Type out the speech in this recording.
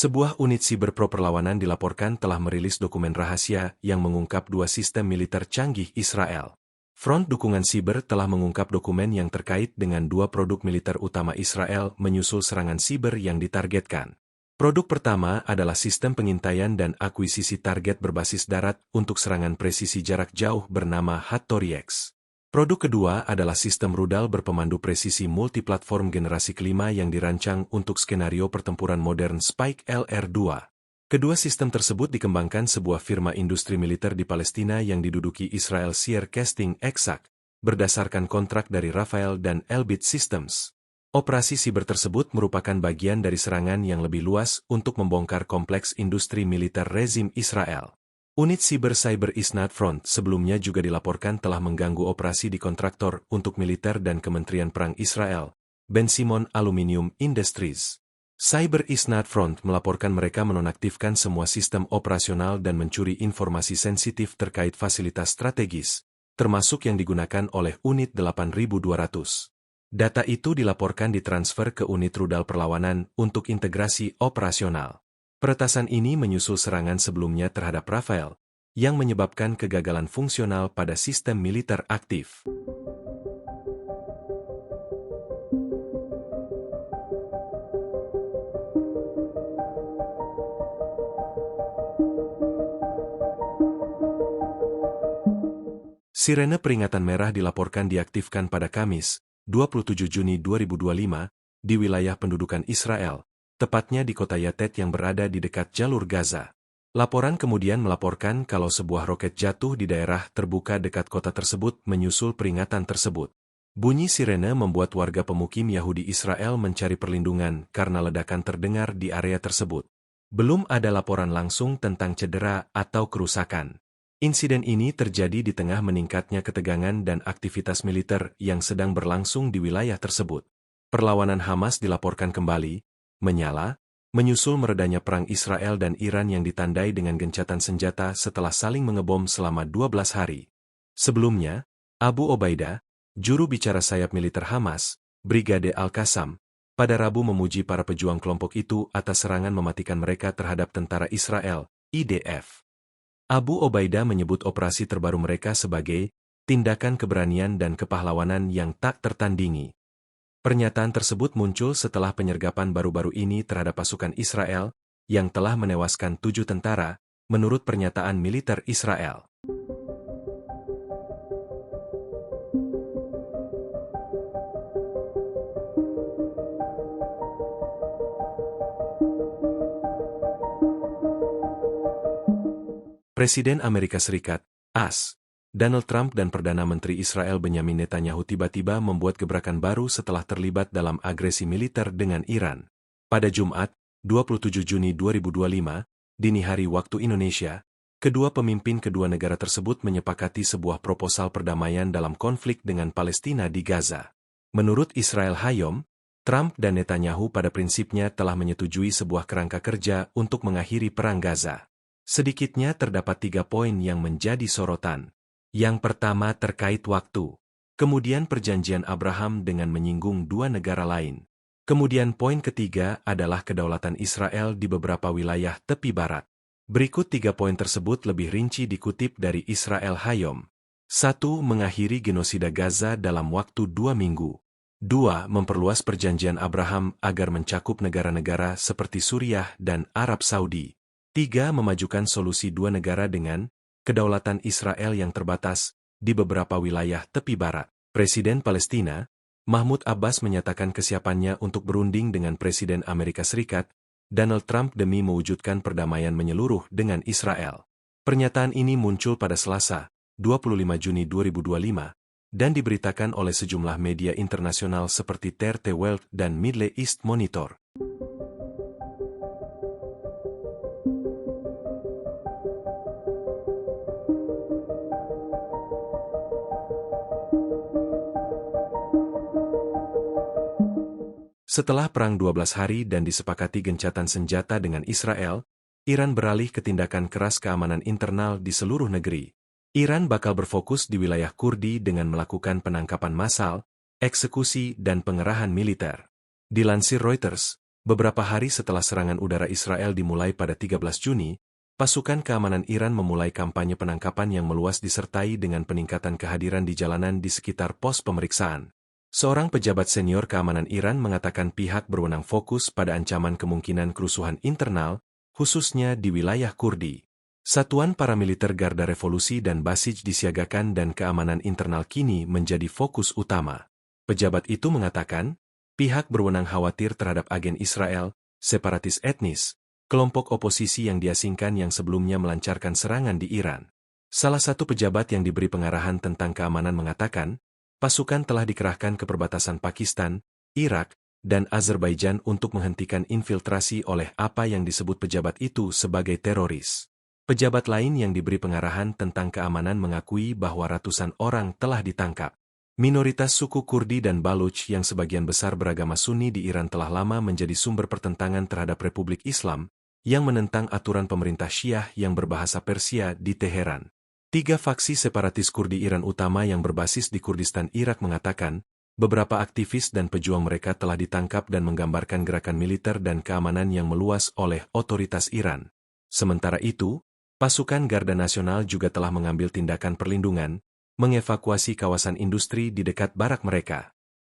Sebuah unit siber pro perlawanan dilaporkan telah merilis dokumen rahasia yang mengungkap dua sistem militer canggih Israel. Front Dukungan Siber telah mengungkap dokumen yang terkait dengan dua produk militer utama Israel menyusul serangan siber yang ditargetkan. Produk pertama adalah sistem pengintaian dan akuisisi target berbasis darat untuk serangan presisi jarak jauh bernama Hattori-X. Produk kedua adalah sistem rudal berpemandu presisi multiplatform generasi kelima yang dirancang untuk skenario pertempuran modern Spike LR-2. Kedua sistem tersebut dikembangkan sebuah firma industri militer di Palestina yang diduduki Israel Sear Casting Exact, berdasarkan kontrak dari Rafael dan Elbit Systems. Operasi siber tersebut merupakan bagian dari serangan yang lebih luas untuk membongkar kompleks industri militer rezim Israel. Unit siber Cyber Isnad Front sebelumnya juga dilaporkan telah mengganggu operasi di kontraktor untuk militer dan Kementerian Perang Israel, Ben Simon Aluminium Industries. Cyber Isnad Front melaporkan mereka menonaktifkan semua sistem operasional dan mencuri informasi sensitif terkait fasilitas strategis, termasuk yang digunakan oleh unit 8200. Data itu dilaporkan ditransfer ke unit rudal perlawanan untuk integrasi operasional. Peretasan ini menyusul serangan sebelumnya terhadap Rafael, yang menyebabkan kegagalan fungsional pada sistem militer aktif. Sirene peringatan merah dilaporkan diaktifkan pada Kamis, 27 Juni 2025, di wilayah pendudukan Israel, tepatnya di kota Yatet yang berada di dekat jalur Gaza. Laporan kemudian melaporkan kalau sebuah roket jatuh di daerah terbuka dekat kota tersebut menyusul peringatan tersebut. Bunyi sirene membuat warga pemukim Yahudi Israel mencari perlindungan karena ledakan terdengar di area tersebut. Belum ada laporan langsung tentang cedera atau kerusakan. Insiden ini terjadi di tengah meningkatnya ketegangan dan aktivitas militer yang sedang berlangsung di wilayah tersebut. Perlawanan Hamas dilaporkan kembali menyala, menyusul meredanya perang Israel dan Iran yang ditandai dengan gencatan senjata setelah saling mengebom selama 12 hari. Sebelumnya, Abu Obaidah, juru bicara sayap militer Hamas, Brigade Al-Qassam, pada Rabu memuji para pejuang kelompok itu atas serangan mematikan mereka terhadap tentara Israel, IDF. Abu Obaidah menyebut operasi terbaru mereka sebagai tindakan keberanian dan kepahlawanan yang tak tertandingi. Pernyataan tersebut muncul setelah penyergapan baru-baru ini terhadap pasukan Israel, yang telah menewaskan 7 tentara, menurut pernyataan militer Israel. Presiden Amerika Serikat, AS, Donald Trump dan Perdana Menteri Israel Benyamin Netanyahu tiba-tiba membuat gebrakan baru setelah terlibat dalam agresi militer dengan Iran. Pada Jumat, 27 Juni 2025, dini hari waktu Indonesia, kedua pemimpin kedua negara tersebut menyepakati sebuah proposal perdamaian dalam konflik dengan Palestina di Gaza. Menurut Israel Hayom, Trump dan Netanyahu pada prinsipnya telah menyetujui sebuah kerangka kerja untuk mengakhiri perang Gaza. Sedikitnya terdapat 3 poin yang menjadi sorotan. Yang pertama terkait waktu. Kemudian perjanjian Abraham dengan menyinggung dua negara lain. Kemudian poin ketiga adalah kedaulatan Israel di beberapa wilayah tepi barat. Berikut 3 poin tersebut lebih rinci dikutip dari Israel Hayom. 1. Mengakhiri genosida Gaza dalam waktu 2 minggu. 2. Memperluas perjanjian Abraham agar mencakup negara-negara seperti Suriah dan Arab Saudi. 3. Memajukan solusi dua negara dengan kedaulatan Israel yang terbatas di beberapa wilayah tepi barat. Presiden Palestina, Mahmud Abbas menyatakan kesiapannya untuk berunding dengan Presiden Amerika Serikat, Donald Trump demi mewujudkan perdamaian menyeluruh dengan Israel. Pernyataan ini muncul pada Selasa, 25 Juni 2025, dan diberitakan oleh sejumlah media internasional seperti TRT World dan Middle East Monitor. Setelah perang 12 hari dan disepakati gencatan senjata dengan Israel, Iran beralih ke tindakan keras keamanan internal di seluruh negeri. Iran bakal berfokus di wilayah Kurdi dengan melakukan penangkapan massal, eksekusi dan pengerahan militer. Dilansir Reuters, Beberapa hari setelah serangan udara Israel dimulai pada 13 Juni, pasukan keamanan Iran memulai kampanye penangkapan yang meluas disertai dengan peningkatan kehadiran di jalanan di sekitar pos pemeriksaan. Seorang pejabat senior keamanan Iran mengatakan pihak berwenang fokus pada ancaman kemungkinan kerusuhan internal, khususnya di wilayah Kurdi. Satuan paramiliter Garda Revolusi dan Basij disiagakan dan keamanan internal kini menjadi fokus utama. Pejabat itu mengatakan, pihak berwenang khawatir terhadap agen Israel, separatis etnis, kelompok oposisi yang diasingkan yang sebelumnya melancarkan serangan di Iran. Salah satu pejabat yang diberi pengarahan tentang keamanan mengatakan, pasukan telah dikerahkan ke perbatasan Pakistan, Irak, dan Azerbaijan untuk menghentikan infiltrasi oleh apa yang disebut pejabat itu sebagai teroris. Pejabat lain yang diberi pengarahan tentang keamanan mengakui bahwa ratusan orang telah ditangkap. Minoritas suku Kurdi dan Baluch yang sebagian besar beragama Sunni di Iran telah lama menjadi sumber pertentangan terhadap Republik Islam, yang menentang aturan pemerintah Syiah yang berbahasa Persia di Teheran. 3 faksi separatis Kurdi Iran utama yang berbasis di Kurdistan Irak mengatakan, beberapa aktivis dan pejuang mereka telah ditangkap dan menggambarkan gerakan militer dan keamanan yang meluas oleh otoritas Iran. Sementara itu, pasukan Garda Nasional juga telah mengambil tindakan perlindungan, mengevakuasi kawasan industri di dekat barak mereka.